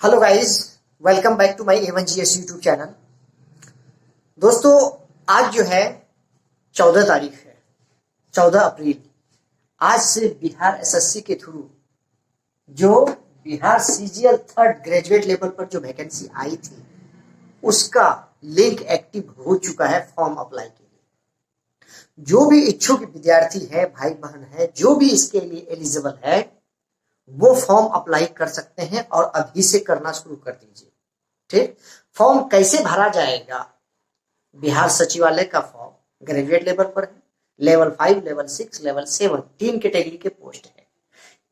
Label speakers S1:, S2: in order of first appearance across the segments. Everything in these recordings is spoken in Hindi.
S1: Hello guys, welcome back to my A1GS YouTube channel. दोस्तों, आज जो है 14 तारीख है, 14 अप्रैल। आज से बिहार एसएससी के थ्रू जो Bihar CGL third graduate level पर जो वैकेंसी आई थी उसका लिंक एक्टिव हो चुका है फॉर्म अप्लाई के लिए। जो भी इच्छुक विद्यार्थी है, भाई बहन है, जो भी इसके लिए एलिजिबल है वो फॉर्म अप्लाई कर सकते हैं और अभी से करना शुरू कर दीजिए। ठीक, फॉर्म कैसे भरा जाएगा? बिहार सचिवालय का फॉर्म ग्रेजुएट लेवल पर है, लेवल 5, लेवल 6, लेवल 7 तीन कैटेगरी के पोस्ट है।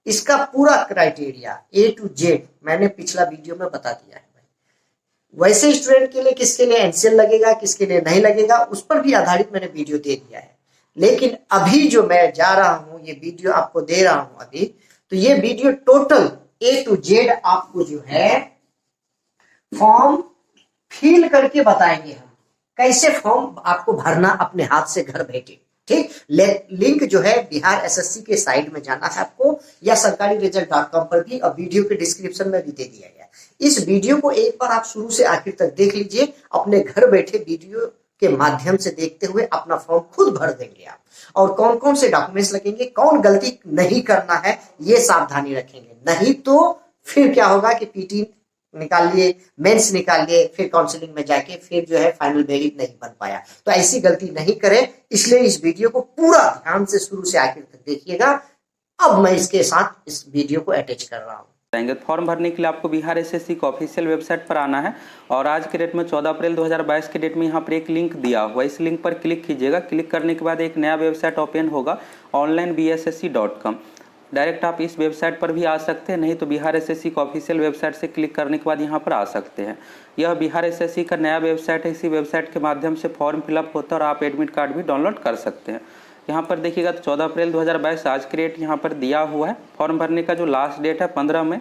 S1: इसका पूरा क्राइटेरिया A to Z मैंने पिछला वीडियो में बता दिया है। वैसे स्टूडेंट के लिए किसके लिए एनसीएल लगेगा, किसके लिए नहीं लगेगा, उस पर भी आधारित मैंने वीडियो दे दिया है। लेकिन अभी जो मैं जा रहा हूं, ये वीडियो आपको दे रहा हूं अभी, तो ये video total A to Z आपको जो है फॉर्म फिल करके बताएंगे हम कैसे फॉर्म आपको भरना अपने हाथ से घर बैठे। ठीक, लिंक जो है बिहार एसएससी के साइट में जाना है आपको, या सरकारी रिजल्ट.com पर भी, और वीडियो के डिस्क्रिप्शन में भी दे दिया गया। इस वीडियो को एक बार आप शुरू से आखिर तक देख लीजिए, अपने घर बैठे वीडियो के माध्यम से देखते हुए अपना फॉर्म खुद भर देंगे आप। और कौन कौन से डॉक्यूमेंट्स लगेंगे, कौन गलती नहीं करना है, ये सावधानी रखेंगे। नहीं तो फिर क्या होगा कि पीटी निकाल लिए, मेंस निकाल लिए, फिर काउंसलिंग में जाके फिर जो है फाइनल मेरिट नहीं बन पाया। तो ऐसी गलती नहीं करें, इसलिए इस वीडियो को पूरा ध्यान से शुरू से आखिर तक देखिएगा। अब मैं इसके साथ इस वीडियो को अटैच कर रहा हूँ।
S2: फॉर्म भरने के लिए आपको बिहार एसएससी का ऑफिशियल वेबसाइट पर आना है और आज के डेट में 14 अप्रैल 2022 के डेट में यहाँ पर एक लिंक दिया हुआ है। इस लिंक पर क्लिक कीजिएगा। क्लिक करने के बाद एक नया वेबसाइट ओपन होगा, onlinebssc.com। डायरेक्ट आप इस वेबसाइट पर भी आ सकते हैं, नहीं तो बिहार एसएससी का ऑफिशियल वेबसाइट से क्लिक करने के बाद यहाँ पर आ सकते हैं। यह बिहार एसएससी का नया वेबसाइट है। इसी वेबसाइट के माध्यम से फॉर्म फिलअप होता है और आप एडमिट कार्ड भी डाउनलोड कर सकते हैं। यहाँ पर देखिएगा तो 14 अप्रैल 2022 आज के डेट यहाँ पर दिया हुआ है। फॉर्म भरने का जो लास्ट डेट है 15 मई।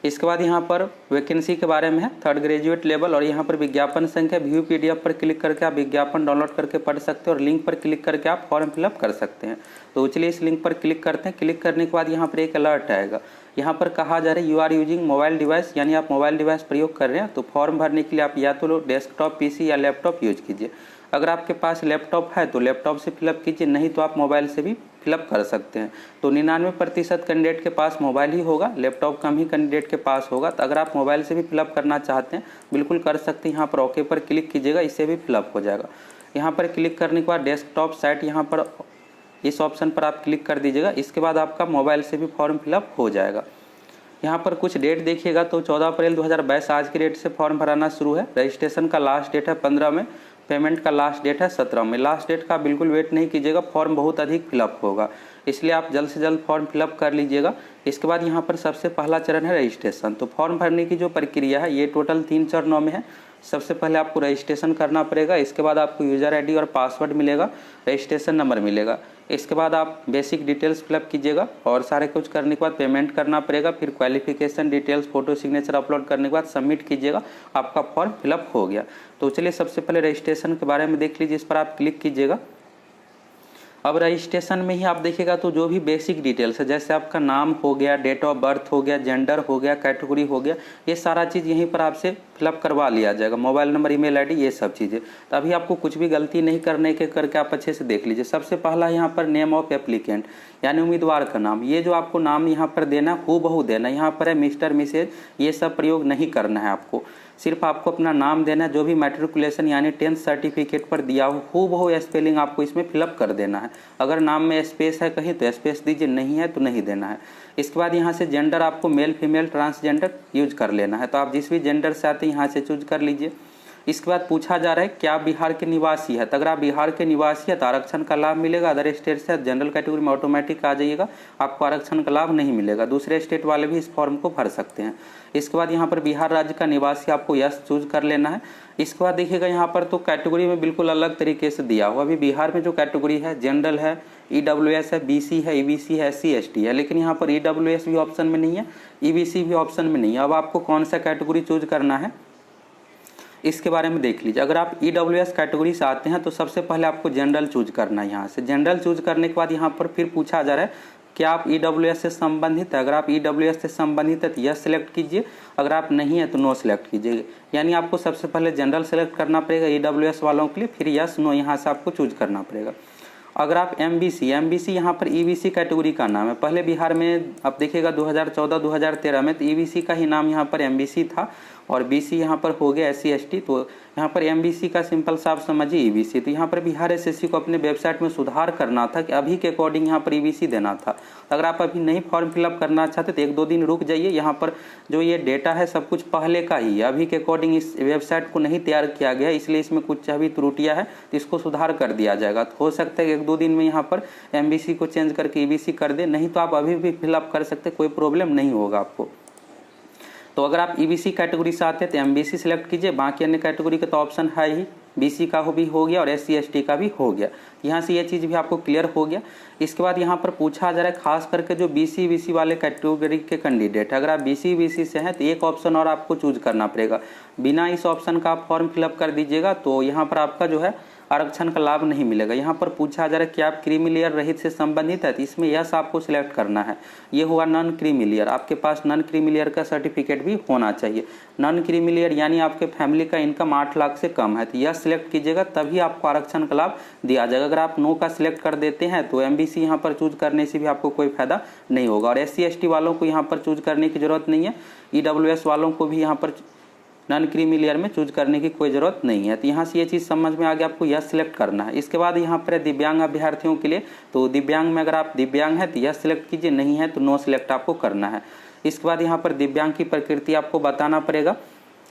S2: इसके बाद यहाँ पर वैकेंसी के बारे में है, थर्ड ग्रेजुएट लेवल, और यहाँ पर विज्ञापन संख्या, व्यू पीडीएफ पर क्लिक करके आप विज्ञापन डाउनलोड करके पढ़ सकते हैं और लिंक पर क्लिक करके आप फॉर्म फिलअप कर सकते हैं। तो चलिए इस लिंक पर क्लिक करते हैं। क्लिक करने के बाद यहाँ पर एक अलर्ट आएगा। यहाँ पर कहा जा रहा है you are using mobile device, यानी आप मोबाइल डिवाइस प्रयोग कर रहे हैं। तो फॉर्म भरने के लिए आप या तो डेस्कटॉप पीसी या लैपटॉप यूज कीजिए। अगर आपके पास लैपटॉप है तो लैपटॉप से फिलअप कीजिए, नहीं तो आप मोबाइल से भी फिलअप कर सकते हैं। तो 99% कैंडिडेट के पास मोबाइल ही होगा, लैपटॉप कम ही कैंडिडेट के पास होगा। तो अगर आप मोबाइल से भी फिलअप करना चाहते हैं बिल्कुल कर सकते हैं। यहाँ पर ओके पर क्लिक कीजिएगा, इससे भी फिलअप हो जाएगा। यहाँ पर क्लिक करने के बाद डेस्कटॉप साइट, यहाँ पर इस ऑप्शन पर आप क्लिक कर दीजिएगा। इसके बाद आपका मोबाइल से भी फॉर्म फिलअप हो जाएगा। यहाँ पर कुछ डेट देखिएगा तो 14 अप्रैल 2022 आज की डेट से फॉर्म भराना शुरू है। रजिस्ट्रेशन का लास्ट डेट है 15 में, पेमेंट का लास्ट डेट है 17 में। लास्ट डेट का बिल्कुल वेट नहीं कीजिएगा, फॉर्म बहुत अधिक फिलअप होगा, इसलिए आप जल्द से जल्द फॉर्म फिलअप कर लीजिएगा। इसके बाद यहाँ पर सबसे पहला चरण है रजिस्ट्रेशन। तो फॉर्म भरने की जो प्रक्रिया है ये टोटल 3 चरणों में है। सबसे पहले आपको रजिस्ट्रेशन करना पड़ेगा, इसके बाद आपको यूज़र आईडी और पासवर्ड मिलेगा, रजिस्ट्रेशन नंबर मिलेगा। इसके बाद आप बेसिक डिटेल्स फिलअप कीजिएगा और सारे कुछ करने के बाद पेमेंट करना पड़ेगा। फिर qualification details, photo, signature upload करने के बाद सबमिट कीजिएगा, आपका फॉर्म फिलअप हो गया। तो चलिए सबसे पहले रजिस्ट्रेशन के बारे में देख लीजिए। इस पर आप क्लिक कीजिएगा। अब रजिस्ट्रेशन में ही आप देखिएगा तो जो भी बेसिक डिटेल्स है, जैसे आपका नाम हो गया, डेट ऑफ बर्थ हो गया, जेंडर हो गया, कैटेगरी हो गया, ये सारा चीज़ यहीं पर आपसे फिलअप करवा लिया जाएगा। मोबाइल नंबर, ईमेल आईडी, ये सब चीज़ें। तो अभी आपको कुछ भी गलती नहीं करने के करके आप अच्छे से देख लीजिए। सबसे पहला यहाँ पर नेम ऑफ एप्लीकेंट, यानी उम्मीदवार का नाम। ये जो आपको नाम यहाँ पर देना हूबहू देना, यहाँ पर है मिस्टर, मिसेज, ये सब प्रयोग नहीं करना है आपको। सिर्फ आपको अपना नाम देना है, जो भी मैट्रिकुलेशन यानी 10th सर्टिफिकेट पर दिया हो हूबहू स्पेलिंग आपको इसमें फिलअप कर देना है। अगर नाम में स्पेस है कहीं तो स्पेस दीजिए, नहीं है तो नहीं देना है। इसके बाद यहाँ से जेंडर आपको मेल, फीमेल, ट्रांसजेंडर यूज कर लेना है। तो आप जिस भी जेंडर से आते हैं यहाँ से चूज कर लीजिए। इसके बाद पूछा जा रहा है क्या बिहार के निवासी है। तो अगर आप बिहार के निवासी है तो आरक्षण का लाभ मिलेगा। अदर स्टेट से जनरल कैटेगरी में ऑटोमेटिक आ जाइएगा, आपको आरक्षण का लाभ नहीं मिलेगा। दूसरे स्टेट वाले भी इस फॉर्म को भर सकते हैं। इसके बाद यहाँ पर बिहार राज्य का निवासी आपको यस चूज कर लेना है। इसके बाद देखिएगा यहाँ पर तो कैटेगरी में बिल्कुल अलग तरीके से दिया हुआ। अभी बिहार में जो कैटेगरी है जनरल है, EWS है, BC है, EBC है, SC ST है, लेकिन यहाँ पर EWS भी ऑप्शन में नहीं है, EBC भी ऑप्शन में नहीं है। अब आपको कौन सा कैटेगरी चूज करना है इसके बारे में देख लीजिए। अगर आप EWS कैटेगरी से आते हैं तो सबसे पहले आपको जनरल चूज करना है। यहाँ से जनरल चूज करने के बाद यहाँ पर फिर पूछा जा रहा है क्या आप EWS से संबंधित है? अगर आप EWS से संबंधित है तो यस सेलेक्ट कीजिए, अगर आप नहीं है तो नो सेलेक्ट कीजिए। यानी आपको सबसे पहले जनरल सेलेक्ट करना पड़ेगा EWS वालों के लिए, फिर यस नो यहाँ से आपको चूज करना पड़ेगा। अगर आप MBC यहाँ पर EBC कैटेगरी का नाम है। पहले बिहार में आप देखिएगा 2014-2013 में तो EBC का ही नाम यहाँ पर MBC था और BC यहाँ पर हो गया SC ST, तो यहाँ पर MBC का सिंपल सा आप समझिए EBC। तो यहाँ पर बिहार SSC को अपने वेबसाइट में सुधार करना था कि अभी के अकॉर्डिंग यहाँ पर EBC देना था। तो अगर आप अभी नहीं फॉर्म फिलअप करना चाहते तो 1-2 दिन रुक जाइए। यहाँ पर जो ये डेटा है सब कुछ पहले का ही है, अभी के अकॉर्डिंग इस वेबसाइट को नहीं तैयार किया गया, इसलिए इसमें कुछ अभी त्रुटियाँ है तो इसको सुधार कर दिया जाएगा। तो हो सकता है 1-2 दिन में यहाँ पर MBC को चेंज करके EBC कर दे, नहीं तो आप अभी भी फिलअप कर सकते, कोई प्रॉब्लम नहीं होगा आपको। तो अगर आप EBC कैटेगरी से आते हैं तो MBC सिलेक्ट कीजिए, बाकी अन्य कैटेगरी का तो ऑप्शन है ही, BC का भी हो गया और SC ST का भी हो गया। यहाँ से ये चीज़ भी आपको क्लियर हो गया। इसके बाद यहाँ पर पूछा जा रहा है खास करके जो BC वाले कैटेगरी के कैंडिडेट है, अगर आप BC से हैं तो एक ऑप्शन और आपको चूज करना पड़ेगा। बिना इस ऑप्शन का आप फॉर्म फिलअप कर दीजिएगा तो यहाँ पर आपका जो है आरक्षण का लाभ नहीं मिलेगा। यहाँ पर पूछा जा रहा है कि आप क्रीमी लेयर रहित से संबंधित है, तो इसमें यस आपको सिलेक्ट करना है। ये हुआ नॉन क्रीमी लेयर, आपके पास नॉन क्रीमी लेयर का सर्टिफिकेट भी होना चाहिए। नॉन क्रीमी लेयर यानी आपके फैमिली का इनकम 8 लाख से कम है, तो यस सिलेक्ट कीजिएगा तभी आपको आरक्षण का लाभ दिया जाएगा। अगर आप नो का सिलेक्ट कर देते हैं तो MBC यहाँ पर चूज करने से भी आपको कोई फायदा नहीं होगा। और SC ST वालों को यहाँ पर चूज करने की जरूरत नहीं है, EWS वालों को भी यहाँ पर नॉन क्रीमी लेयर में चूज करने की कोई ज़रूरत नहीं है। तो यहाँ से ये चीज़ समझ में आ गया, आपको यस सिलेक्ट करना है। इसके बाद यहाँ पर दिव्यांग अभ्यर्थियों के लिए, तो दिव्यांग में अगर आप दिव्यांग हैं तो यस सिलेक्ट कीजिए, नहीं है तो नो सिलेक्ट आपको करना है। इसके बाद यहाँ पर दिव्यांग की प्रकृति आपको बताना पड़ेगा,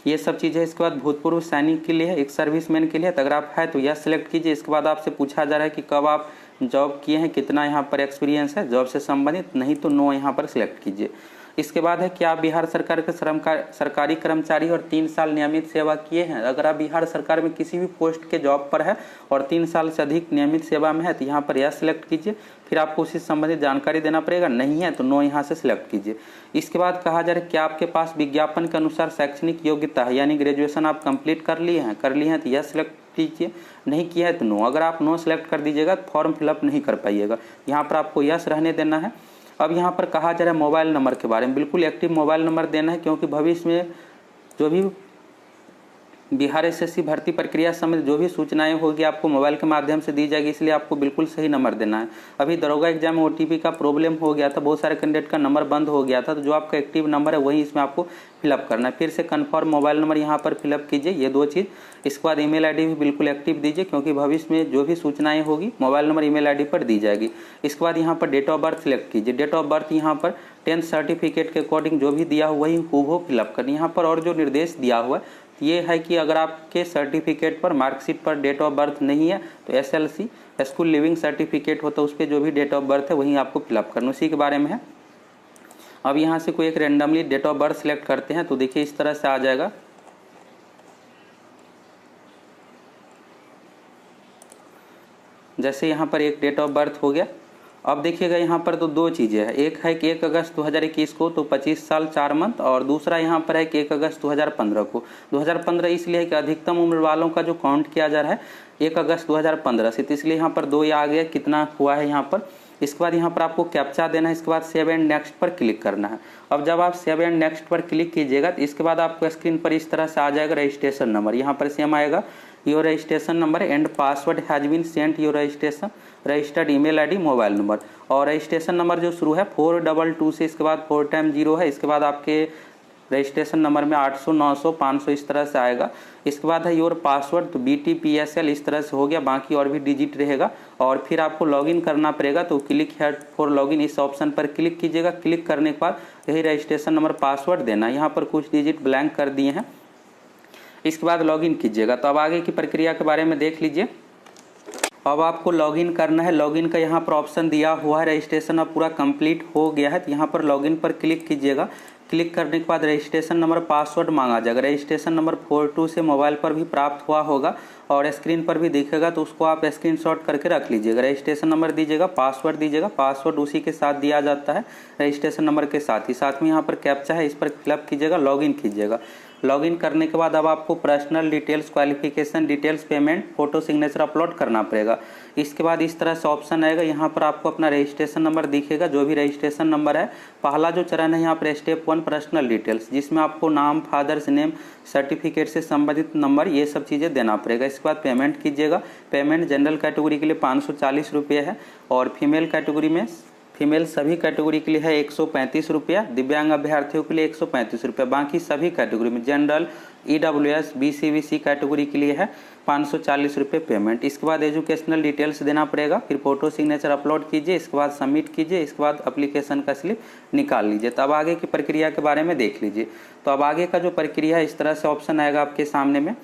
S2: ये सब चीज़ें। इसके बाद भूतपूर्व सैनिक के लिए है, एक सर्विसमैन के लिए, तो अगर आप है तो यस सिलेक्ट कीजिए। इसके बाद आपसे पूछा जा रहा है कि कब आप जॉब किए हैं, कितना यहाँ पर एक्सपीरियंस है जॉब से संबंधित, नहीं तो नो यहाँ पर सिलेक्ट कीजिए। इसके बाद है कि आप बिहार सरकार के सरकारी कर्मचारी और 3 साल नियमित सेवा किए हैं। अगर आप बिहार सरकार में किसी भी पोस्ट के जॉब पर है और 3 साल से अधिक नियमित सेवा में है तो यहाँ पर यस सिलेक्ट कीजिए, फिर आपको उससे संबंधित जानकारी देना पड़ेगा, नहीं है तो नो यहाँ से सिलेक्ट कीजिए। इसके बाद कहा जा रहा है कि आपके पास विज्ञापन के अनुसार शैक्षणिक योग्यता है, यानी ग्रेजुएशन आप कंप्लीट कर लिए हैं तो यस सिलेक्ट कीजिए, नहीं किया है तो नो। अगर आप नो सिलेक्ट कर दीजिएगा तो फॉर्म फिलअप नहीं कर पाइएगा, यहाँ पर आपको यस रहने देना है। अब यहाँ पर कहा जा रहा है मोबाइल नंबर के बारे में, बिल्कुल एक्टिव मोबाइल नंबर देना है, क्योंकि भविष्य में जो भी बिहार SSC भर्ती प्रक्रिया समेत जो भी सूचनाएं होगी आपको मोबाइल के माध्यम से दी जाएगी, इसलिए आपको बिल्कुल सही नंबर देना है। अभी दरोगा एग्जाम में OTP का प्रॉब्लम हो गया था, बहुत सारे कैंडिडेट का नंबर बंद हो गया था, तो जो आपका एक्टिव नंबर है वही इसमें आपको फिलअप करना है। फिर से कन्फर्म मोबाइल नंबर यहाँ पर फिलअप कीजिए, ये 2 चीज़। इसके बाद ईमेल ID भी बिल्कुल एक्टिव दीजिए, क्योंकि भविष्य में जो भी सूचनाएं होगी मोबाइल नंबर ईमेल ID पर दी जाएगी। इसके बाद यहाँ पर डेट ऑफ बर्थ सिलेक्ट कीजिए। डेट ऑफ बर्थ यहाँ पर 10th सर्टिफिकेट के अकॉर्डिंग जो भी दिया हुआ वही हूबहू फिलअप करनी। यहाँ पर और जो निर्देश दिया हुआ है ये है कि अगर आपके सर्टिफिकेट पर मार्कशीट पर डेट ऑफ बर्थ नहीं है तो SLC स्कूल लिविंग सर्टिफिकेट होता है, उस पर जो भी डेट ऑफ बर्थ है वहीं आपको फिलअप करना, उसी के बारे में है। अब यहाँ से कोई एक randomly date of birth select करते हैं तो देखिए इस तरह से आ जाएगा। जैसे यहाँ पर एक डेट ऑफ बर्थ हो गया। अब देखिएगा यहाँ पर तो 2 चीज़ें हैं, एक है कि 1 अगस्त 2021 को तो 25 साल 4 मंथ, और दूसरा यहाँ पर है कि 1 अगस्त 2015 को। 2015 इसलिए है कि अधिकतम उम्र वालों का जो काउंट किया जा रहा है 1 अगस्त 2015 से, तो इसलिए यहाँ पर 2 आ गया, कितना हुआ है यहाँ पर। इसके बाद यहाँ पर आपको कैप्चा देना है, इसके बाद सेव एंड नेक्स्ट पर क्लिक करना है। अब जब आप सेव एंड नेक्स्ट पर क्लिक कीजिएगा तो इसके बाद आपको स्क्रीन पर इस तरह से आ जाएगा रजिस्ट्रेशन नंबर, यहाँ पर सेम आएगा your registration number and password has been sent your registration registered email ID mobile number. और रजिस्ट्रेशन नंबर जो शुरू है 422 से, इसके बाद 4 टाइम 0 है, इसके बाद आपके रजिस्ट्रेशन नंबर में 800 900 500 इस तरह से आएगा। इसके बाद है योर पासवर्ड, तो BTPSL इस तरह से हो गया, बाकी और भी डिजिट रहेगा। और फिर आपको लॉगिन करना पड़ेगा, तो क्लिक हियर फॉर लॉगिन इस ऑप्शन पर क्लिक कीजिएगा। क्लिक करने के बाद यही रजिस्ट्रेशन नंबर पासवर्ड देना, यहाँ पर कुछ डिजिट ब्लैंक कर दिए हैं। इसके बाद लॉगिन कीजिएगा। तो अब आगे की प्रक्रिया के बारे में देख लीजिए। अब आपको लॉगिन करना है, लॉगिन का यहाँ पर ऑप्शन दिया हुआ है, रजिस्ट्रेशन अब पूरा कंप्लीट हो गया है, तो यहाँ पर लॉगिन पर क्लिक कीजिएगा। क्लिक करने के बाद रजिस्ट्रेशन नंबर पासवर्ड मांगा जाएगा। रजिस्ट्रेशन नंबर 42 से मोबाइल पर भी प्राप्त हुआ होगा और स्क्रीन पर भी दिखेगा, तो उसको आप स्क्रीनशॉट करके रख लीजिएगा। रजिस्ट्रेशन नंबर दीजिएगा, पासवर्ड दीजिएगा, पासवर्ड उसी के साथ दिया जाता है रजिस्ट्रेशन नंबर के साथ ही। साथ में यहाँ पर कैप्चा है, इस पर फिलअप कीजिएगा, लॉगिन कीजिएगा। लॉगिन करने के बाद अब आपको personal details, qualification details, payment, photo, signature upload करना पड़ेगा। इसके बाद इस तरह से ऑप्शन आएगा, यहाँ पर आपको अपना रजिस्ट्रेशन नंबर दिखेगा, जो भी रजिस्ट्रेशन नंबर है। पहला जो चरण है यहाँ पर स्टेप 1 पर्सनल डिटेल्स, जिसमें आपको नाम, फादर्स नेम, सर्टिफिकेट से संबंधित नंबर, ये सब चीज़ें देना पड़ेगा। इसके बाद पेमेंट कीजिएगा। पेमेंट जनरल कैटेगरी के लिए 540 रुपये है और फीमेल कैटेगरी में, फीमेल सभी कैटेगरी के लिए है 135 रुपया, दिव्यांग अभ्यर्थियों के लिए 135 रुपया, बाकी सभी कैटेगरी में जनरल, EWS, BCBC कैटेगरी के लिए है 540 रुपये पेमेंट। इसके बाद एजुकेशनल डिटेल्स देना पड़ेगा, फिर फोटो सिग्नेचर अपलोड कीजिए, इसके बाद सबमिट कीजिए, इसके बाद एप्लीकेशन का स्लिप निकाल लीजिए। तो अब आगे की प्रक्रिया के बारे में देख लीजिए। तो अब आगे का जो प्रक्रिया है, इस तरह से ऑप्शन आएगा आपके सामने में।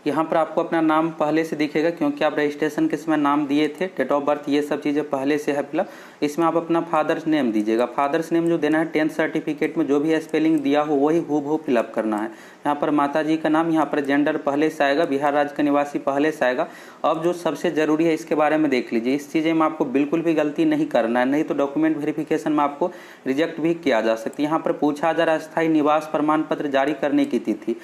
S2: यहाँ पर आपको अपना नाम पहले से दिखेगा, क्योंकि आप रजिस्ट्रेशन के समय नाम दिए थे, डेट ऑफ बर्थ, ये सब चीज़ें पहले से है फिलअप। इसमें आप अपना फादर्स नेम दीजिएगा। फादर्स नेम जो देना है 10th सर्टिफिकेट में जो भी स्पेलिंग दिया हो वही हूबहू फिलअप करना है। यहाँ पर माता जी का नाम, यहाँ पर जेंडर पहले से आएगा, बिहार राज्य का निवासी पहले से आएगा। अब जो सबसे ज़रूरी है इसके बारे में देख लीजिए। इस चीज़ें में आपको बिल्कुल भी गलती नहीं करना है, नहीं तो डॉक्यूमेंट वेरिफिकेशन में आपको रिजेक्ट भी किया जा सकता है। यहाँ पर पूछा जा रहा है अस्थायी निवास प्रमाण पत्र जारी करने की तिथि।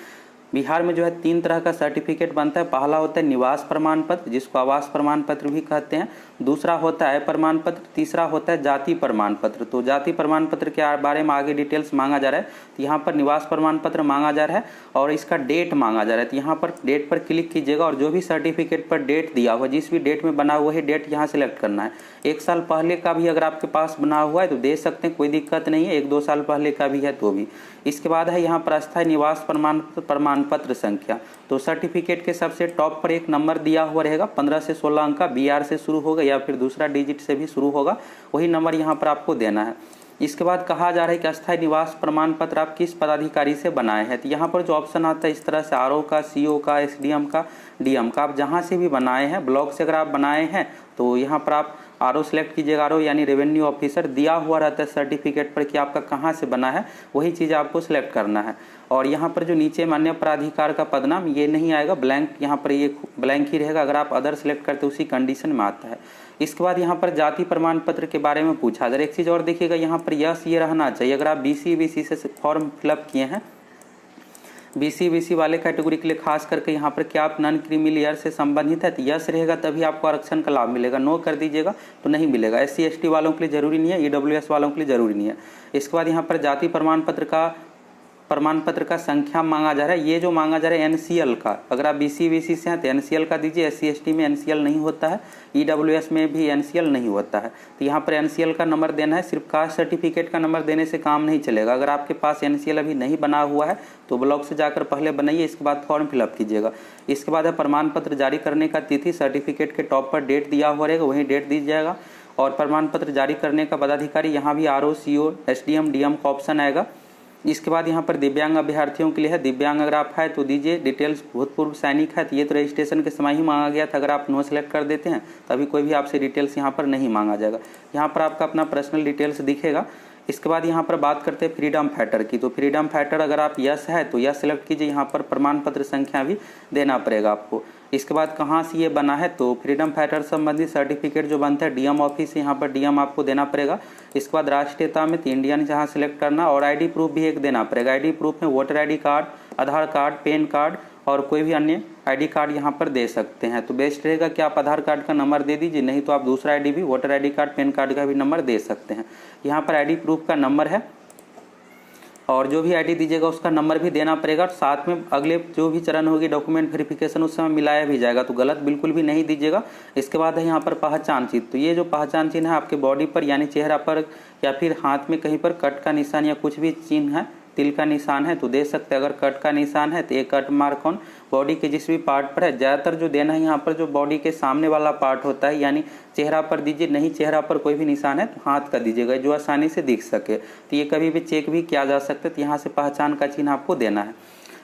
S2: बिहार में जो है 3 तरह का सर्टिफिकेट बनता है। पहला होता है निवास प्रमाण पत्र, जिसको आवास प्रमाण पत्र भी कहते हैं। दूसरा होता है प्रमाण पत्र, तीसरा होता है जाति प्रमाण पत्र। तो जाति प्रमाण पत्र के बारे में आगे डिटेल्स मांगा जा रहा है। तो यहाँ पर निवास प्रमाण पत्र मांगा जा रहा है और इसका डेट मांगा जा रहा है। तो यहाँ पर डेट पर क्लिक कीजिएगा और जो भी सर्टिफिकेट पर डेट दिया हुआ, जिस भी डेट में बना हुआ है डेट यहाँ सेलेक्ट करना है। 1 साल पहले का भी अगर आपके पास बना हुआ है तो दे सकते हैं, कोई दिक्कत नहीं है। 1-2 साल पहले का भी है तो भी। इसके बाद है यहाँ पर अस्थायी निवास प्रमाण पत्र संख्या। तो सर्टिफिकेट के सबसे टॉप पर एक नंबर दिया हुआ रहेगा, 15 से 16 अंक का, BR से शुरू होगा या फिर दूसरा डिजिट से भी शुरू होगा, वही नंबर यहाँ पर आपको देना है। इसके बाद कहा जा रहा है कि अस्थायी निवास प्रमाण पत्र आप किस पदाधिकारी से बनाए हैं। तो यहाँ पर जो ऑप्शन आता है इस तरह से RO का, CO का, SDM का, DM का, आप जहाँ से भी बनाए हैं, ब्लॉक से अगर आप बनाए हैं तो यहाँ पर आप RO सेलेक्ट कीजिएगा। RO यानी रेवेन्यू ऑफिसर, दिया हुआ रहता है सर्टिफिकेट पर कि आपका कहाँ से बना है, वही चीज़ आपको सेलेक्ट करना है। और यहाँ पर जो नीचे मान्य प्राधिकार का पदनाम ये नहीं आएगा, ब्लैंक, यहाँ पर ये ब्लैंक ही रहेगा। अगर आप अदर सेलेक्ट करते उसी कंडीशन में आता है। इसके बाद यहाँ पर जाति प्रमाण पत्र के बारे में पूछा जा रहा है। एक चीज़ और देखिएगा, यहाँ पर यस ये रहना चाहिए। अगर आप BC से फॉर्म फिलअप किए हैं, BC वाले कैटेगरी के लिए खास करके यहाँ पर क्या आप नॉन क्रीमी लेयर से संबंधित है, तो यस रहेगा तभी आपको आरक्षण का लाभ मिलेगा। नो कर दीजिएगा तो नहीं मिलेगा। SC ST वालों के लिए जरूरी नहीं है, EWS वालों के लिए जरूरी नहीं है। इसके बाद यहाँ पर जाति प्रमाण पत्र का संख्या मांगा जा रहा है। ये जो मांगा जा रहा है NCL का, अगर आप BC से हैं तो NCL का दीजिए। SC ST में NCL नहीं होता है, EWS में भी NCL नहीं होता है। तो यहाँ पर NCL का नंबर देना है। सिर्फ कास्ट सर्टिफिकेट का नंबर देने से काम नहीं चलेगा। अगर आपके पास NCL अभी नहीं बना हुआ है तो ब्लॉक से जाकर पहले बनाइए, इसके बाद फॉर्म फिलअप कीजिएगा। इसके बाद है प्रमाण पत्र जारी करने का तिथि, सर्टिफिकेट के टॉप पर डेट दिया हुआ रहेगा, वही डेट दीजिएगा। और प्रमाण पत्र जारी करने का पदाधिकारी, यहाँ भी RO, CO, SDM, DM का ऑप्शन आएगा। इसके बाद यहाँ पर दिव्यांग अभ्यर्थियों के लिए है, दिव्यांग अगर आप है तो दीजिए। डिटेल्स भूतपूर्व सैनिक है तो ये तो रजिस्ट्रेशन के समय ही मांगा गया था। अगर आप नो सेलेक्ट कर देते हैं तभी कोई भी आपसे डिटेल्स यहाँ पर नहीं मांगा जाएगा। यहाँ पर आपका अपना पर्सनल डिटेल्स दिखेगा। इसके बाद यहाँ पर बात करते हैं फ्रीडम फाइटर की। तो फ्रीडम फाइटर अगर आप यस है तो यस सेलेक्ट कीजिए। यहाँ पर प्रमाण पत्र संख्या भी देना पड़ेगा आपको। इसके बाद कहाँ से ये बना है, तो फ्रीडम फाइटर संबंधी सर्टिफिकेट जो बनता है DM ऑफिस से, यहाँ पर DM आपको देना पड़ेगा। इसके बाद राष्ट्रीयता में तो इंडियन जहाँ सेलेक्ट करना, और ID प्रूफ भी एक देना पड़ेगा। ID प्रूफ में वोटर ID कार्ड, आधार कार्ड, पैन कार्ड और कोई भी अन्य ID कार्ड यहाँ पर दे सकते हैं। तो बेस्ट रहेगा कि आप आधार कार्ड का नंबर दे दीजिए, नहीं तो आप दूसरा ID भी, voter ID card, pan card का भी नंबर दे सकते हैं। यहाँ पर ID प्रूफ का नंबर है और जो भी ID दीजिएगा उसका नंबर भी देना पड़ेगा। और साथ में अगले जो भी चरण होगी डॉक्यूमेंट वेरिफिकेशन, उस समय मिलाया भी जाएगा, तो गलत बिल्कुल भी नहीं दीजिएगा। इसके बाद है यहाँ पर पहचान चिन्ह। तो ये जो पहचान चिन्ह है आपके बॉडी पर यानी चेहरा पर या फिर हाथ में कहीं पर कट का निशान या कुछ भी चिन्ह है, तिल का निशान है तो दे सकते हैं। अगर कट का निशान है तो एक कट मार्क ऑन बॉडी के जिस भी पार्ट पर है, ज़्यादातर जो देना है यहाँ पर जो बॉडी के सामने वाला पार्ट होता है, यानी चेहरा पर दीजिए। नहीं चेहरा पर कोई भी निशान है तो हाथ का दीजिएगा, जो आसानी से दिख सके। तो ये कभी भी चेक भी किया जा सकता है, तो यहाँ से पहचान का चिन्ह आपको देना है।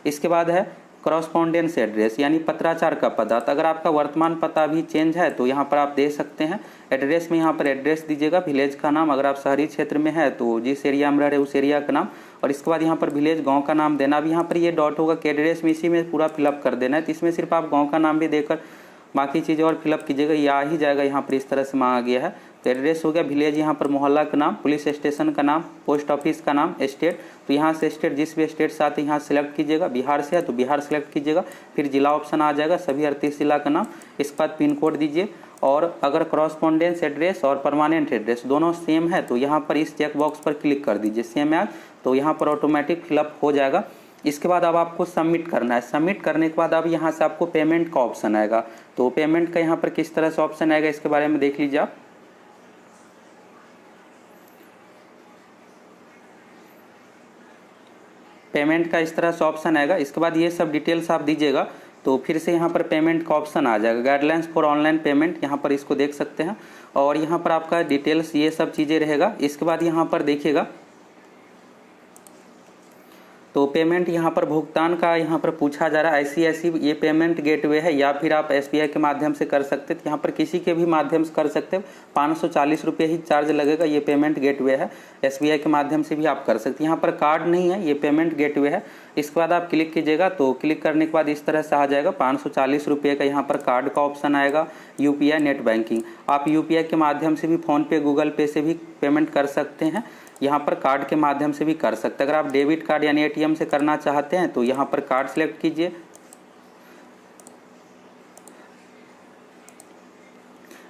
S2: इसके बाद है करस्पॉन्डेंस एड्रेस यानी पत्राचार का पता। तो अगर आपका वर्तमान पता भी चेंज है तो यहाँ पर आप दे सकते हैं। एड्रेस में यहाँ पर एड्रेस दीजिएगा, विलेज का नाम, अगर आप शहरी क्षेत्र में है तो जिस एरिया में रह रहे उस एरिया का नाम। और इसके बाद यहाँ पर विलेज, गांव का नाम देना। भी यहाँ पर ये डॉट होगा कि एड्रेस में इसी में पूरा फिलअप कर देना है। तो इसमें सिर्फ आप गाँव का नाम भी देकर बाकी चीज़ें और फिलअप कीजिएगा, ये आ ही जाएगा। यहाँ पर इस तरह से मांगा गया है। तो एड्रेस हो गया विलेज, यहाँ पर मोहल्ला का नाम, पुलिस स्टेशन का नाम, पोस्ट ऑफिस का नाम, स्टेट, तो यहाँ से स्टेट जिस भी स्टेट से आते हैं यहाँ सेलेक्ट कीजिएगा। बिहार से है तो बिहार सेलेक्ट कीजिएगा, फिर जिला ऑप्शन आ जाएगा, सभी 38 जिला का नाम, इसके बाद पिन कोड दीजिए। और अगर करॉस्पोंडेंस एड्रेस और परमानेंट एड्रेस दोनों सेम है तो यहाँ पर इस चेक बॉक्स पर क्लिक कर दीजिए सेम एज, तो यहाँ पर ऑटोमेटिक फिलअप हो जाएगा। इसके बाद अब आपको सबमिट करना है। सबमिट करने के बाद अब यहाँ से आपको पेमेंट का ऑप्शन आएगा, तो पेमेंट का यहाँ पर किस तरह से ऑप्शन आएगा इसके बारे में देख लीजिए आप। पेमेंट का इस तरह से ऑप्शन आएगा, इसके बाद ये सब डिटेल्स आप दीजिएगा, तो फिर से यहाँ पर पेमेंट का ऑप्शन आ जाएगा, गाइडलाइंस फॉर ऑनलाइन पेमेंट, यहाँ पर इसको देख सकते हैं। और यहाँ पर आपका डिटेल्स ये सब चीज़ें रहेगा। इसके बाद यहाँ पर देखिएगा तो पेमेंट यहाँ पर भुगतान का यहाँ पर पूछा जा रहा है, ऐसी ये पेमेंट गेटवे है या फिर आप SBI के माध्यम से कर सकते हैं। यहाँ पर किसी के भी माध्यम से कर सकते हैं, 540 रुपये ही चार्ज लगेगा, ये पेमेंट गेटवे है। SBI के माध्यम से भी आप कर सकते हैं, यहाँ पर कार्ड नहीं है, ये पेमेंट गेटवे है। इसके बाद आप क्लिक कीजिएगा, तो क्लिक करने के बाद इस तरह से आ जाएगा, 540 रुपये का यहाँ पर कार्ड का ऑप्शन आएगा। UPI नेट बैंकिंग, आप UPI के माध्यम से भी, फ़ोनपे गूगल पे से भी पेमेंट कर सकते हैं, यहाँ पर कार्ड के माध्यम से भी कर सकते हैं। अगर आप डेबिट कार्ड यानी ATM से करना चाहते हैं तो यहाँ पर कार्ड सेलेक्ट कीजिए,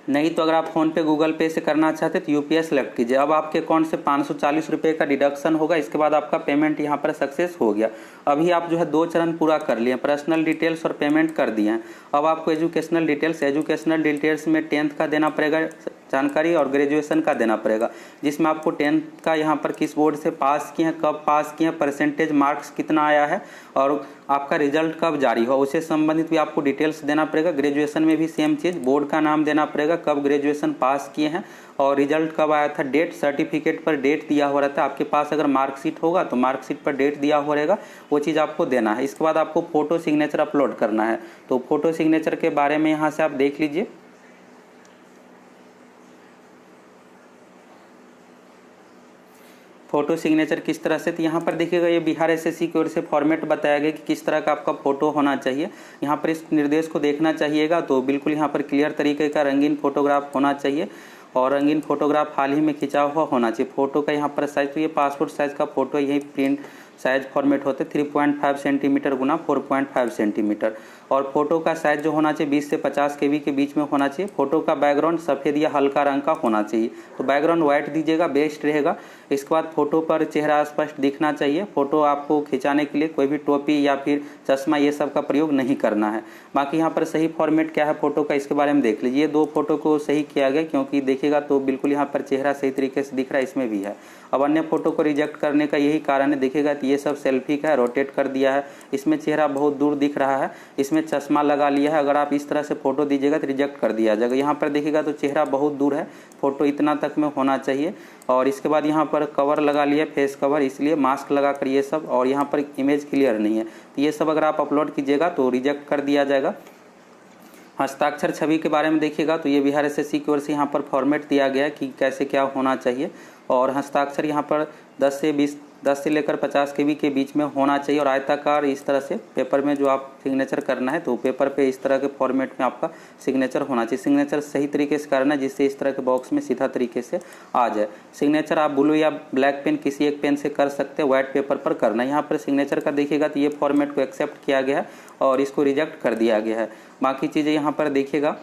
S2: नहीं तो अगर आप फ़ोन पे गूगल पे से करना चाहते हैं तो UPI सेलेक्ट कीजिए। अब आपके अकाउंट से 540 रुपये का डिडक्शन होगा, इसके बाद आपका पेमेंट यहाँ पर सक्सेस हो गया। अभी आप जो है 2 चरण पूरा कर लिए, पर्सनल डिटेल्स और पेमेंट कर दिए हैं। अब आपको एजुकेशनल डिटेल्स में 10th का देना पड़ेगा जानकारी और ग्रेजुएशन का देना पड़ेगा, जिसमें आपको 10th का यहाँ पर किस बोर्ड से पास किए हैं, कब पास किए हैं, परसेंटेज मार्क्स कितना आया है और आपका रिजल्ट कब जारी हो, उससे संबंधित भी आपको डिटेल्स देना पड़ेगा। ग्रेजुएशन में भी सेम चीज़, बोर्ड का नाम देना पड़ेगा, कब ग्रेजुएशन पास किए हैं और रिजल्ट कब आया था, डेट, सर्टिफिकेट पर डेट दिया हुआ रहता है। आपके पास अगर मार्कशीट होगा तो मार्कशीट पर डेट दिया हुआ रहेगा, वो चीज़ आपको देना है। इसके बाद आपको फ़ोटो सिग्नेचर अपलोड करना है, तो फ़ोटो सिग्नेचर के बारे में यहाँ से आप देख लीजिए। फोटो सिग्नेचर किस तरह से, तो यहाँ पर देखिएगा ये बिहार SSC की ओर से फॉर्मेट बताया गया कि किस तरह का आपका फ़ोटो होना चाहिए। यहाँ पर इस निर्देश को देखना चाहिएगा, तो बिल्कुल यहाँ पर क्लियर तरीके का रंगीन फोटोग्राफ होना चाहिए और रंगीन फोटोग्राफ हाल ही में खिंचा हुआ होना चाहिए। फ़ोटो का यहाँ पर साइज़, तो ये पासपोर्ट साइज़ का फ़ोटो यही प्रिंट साइज फॉर्मेट होते 3.5 सेंटीमीटर गुना 4.5 सेंटीमीटर। और फोटो का साइज जो होना चाहिए 20 से 50 KB के बीच में होना चाहिए। फोटो का बैकग्राउंड सफ़ेद या हल्का रंग का होना चाहिए, तो बैकग्राउंड वाइट दीजिएगा, बेस्ट रहेगा। इसके बाद फोटो पर चेहरा स्पष्ट दिखना चाहिए। फोटो आपको खिंचाने के लिए कोई भी टोपी या फिर चश्मा ये सब का प्रयोग नहीं करना है। बाकी यहाँ पर सही फॉर्मेट क्या है फोटो का, इसके बारे में देख लीजिए। 2 फोटो को सही किया गया, क्योंकि देखिएगा तो बिल्कुल यहाँ पर चेहरा सही तरीके से दिख रहा है, इसमें भी है। अब अन्य फोटो को रिजेक्ट करने का यही कारण है, देखिएगा तो ये सब सेल्फी का है, रोटेट कर दिया है, इसमें चेहरा बहुत दूर दिख रहा है, इसमें चश्मा लगा लिया है। अगर आप इस तरह से फोटो दीजिएगा तो रिजेक्ट कर दिया जाएगा। यहाँ पर देखिएगा तो चेहरा बहुत दूर है, फोटो इतना तक में होना चाहिए। और इसके बाद यहाँ पर कवर लगा लिया, फेस कवर, इसलिए मास्क लगा कर ये सब, और यहाँ पर इमेज क्लियर नहीं है, तो ये सब अगर आप अपलोड कीजिएगा तो रिजेक्ट कर दिया जाएगा। हस्ताक्षर छवि के बारे में देखिएगा तो ये बिहार SSC की ओर से यहाँ पर फॉर्मेट दिया गया है कि कैसे क्या होना चाहिए। और हस्ताक्षर यहाँ पर 10 से लेकर 50 KB के बीच में होना चाहिए। और आयताकार इस तरह से पेपर में जो आप सिग्नेचर करना है तो पेपर पे इस तरह के फॉर्मेट में आपका सिग्नेचर होना चाहिए। सिग्नेचर सही तरीके से करना है, जिससे इस तरह के बॉक्स में सीधा तरीके से आ जाए। सिग्नेचर आप ब्लू या ब्लैक पेन किसी एक पेन से कर सकते हैं, व्हाइट पेपर पर करना है। यहाँ पर सिग्नेचर का देखिएगा तो ये फॉर्मेट को एक्सेप्ट किया गया है और इसको रिजेक्ट कर दिया गया है। बाकी चीज़ें यहाँ पर देखिएगा,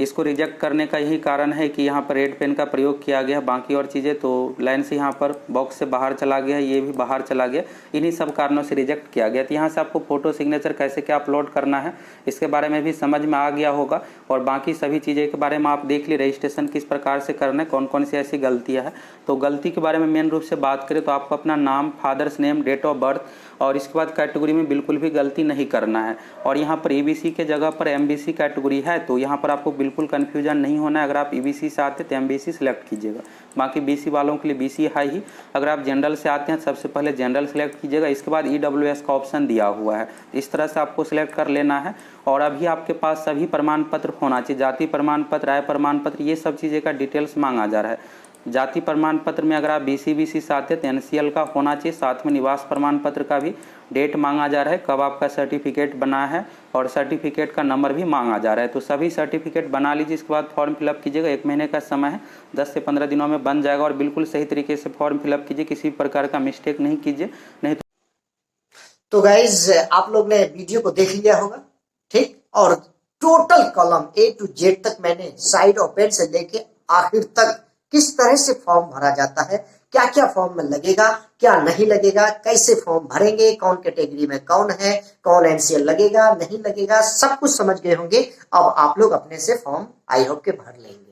S2: इसको रिजेक्ट करने का यही कारण है कि यहाँ पर रेड पेन का प्रयोग किया गया है। बाकी और चीज़ें तो लाइन से यहाँ पर बॉक्स से बाहर चला गया है, ये भी बाहर चला गया, इन्हीं सब कारणों से रिजेक्ट किया गया। तो यहाँ से आपको फ़ोटो सिग्नेचर कैसे क्या अपलोड करना है इसके बारे में भी समझ में आ गया होगा। और बाकी सभी चीज़ें के बारे में आप देख ली, रजिस्ट्रेशन किस प्रकार से करना है, कौन कौन सी ऐसी गलतियाँ हैं। तो गलती के बारे में मेन रूप से बात करें तो आपको अपना नाम, father's name, date of birth और इसके बाद कैटेगरी में बिल्कुल भी गलती नहीं करना है। और यहाँ पर EBC के जगह पर MBC कैटेगरी है, तो यहाँ पर आपको बिल्कुल कन्फ्यूजन नहीं होना है। अगर आप EBC से आते तो MBC सेलेक्ट कीजिएगा, बाकी BC वालों के लिए BC है ही। अगर आप जनरल से आते हैं सबसे पहले जनरल सेलेक्ट कीजिएगा, इसके बाद EWS का ऑप्शन दिया हुआ है, इस तरह से आपको सिलेक्ट कर लेना है। और अभी आपके पास सभी प्रमाण पत्र होना चाहिए, जाति प्रमाण पत्र, आय प्रमाण पत्र, ये सब चीज़ें का डिटेल्स मांगा जा रहा है। जाति प्रमाण पत्र में अगर आप BC से आते हैं तो NCL का होना चाहिए, साथ में निवास प्रमाण पत्र का भी डेट मांगा जा रहा है, कब आपका सर्टिफिकेट बना है और सर्टिफिकेट का नंबर भी मांगा जा रहा है। तो सभी सर्टिफिकेट बना लीजिए, इसके बाद फॉर्म फिलअप कीजिएगा। 1 महीने का समय है, 10 से 15 दिनों में बन जाएगा और बिल्कुल सही तरीके से फॉर्म फिलअप कीजिए, किसी प्रकार का मिस्टेक नहीं कीजिए, नहीं
S1: तो गाइज आप लोग ने वीडियो को देख लिया होगा, ठीक। और total column A to Z तक मैंने साइड ओपन से लेके आखिर तक किस तरह से फॉर्म भरा जाता है, क्या क्या फॉर्म में लगेगा, क्या नहीं लगेगा, कैसे फॉर्म भरेंगे, कौन कैटेगरी में कौन है, कौन NCL लगेगा नहीं लगेगा, सब कुछ समझ गए होंगे। अब आप लोग अपने से फॉर्म आई होप के भर लेंगे।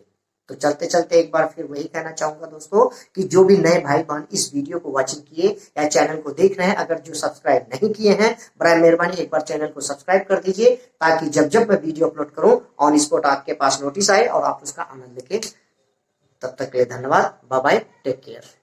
S1: तो चलते चलते एक बार फिर वही कहना चाहूंगा दोस्तों कि जो भी नए भाई बहन इस वीडियो को वॉचिंग किए या चैनल को देख रहे हैं, अगर जो सब्सक्राइब नहीं किए हैं, बड़ा मेहरबानी एक बार चैनल को सब्सक्राइब कर दीजिए, ताकि जब जब मैं वीडियो अपलोड करूं ऑन स्पॉट आपके पास नोटिस आए और आप उसका आनंद लेके। तब तक के लिए धन्यवाद, बाय बाय, टेक केयर।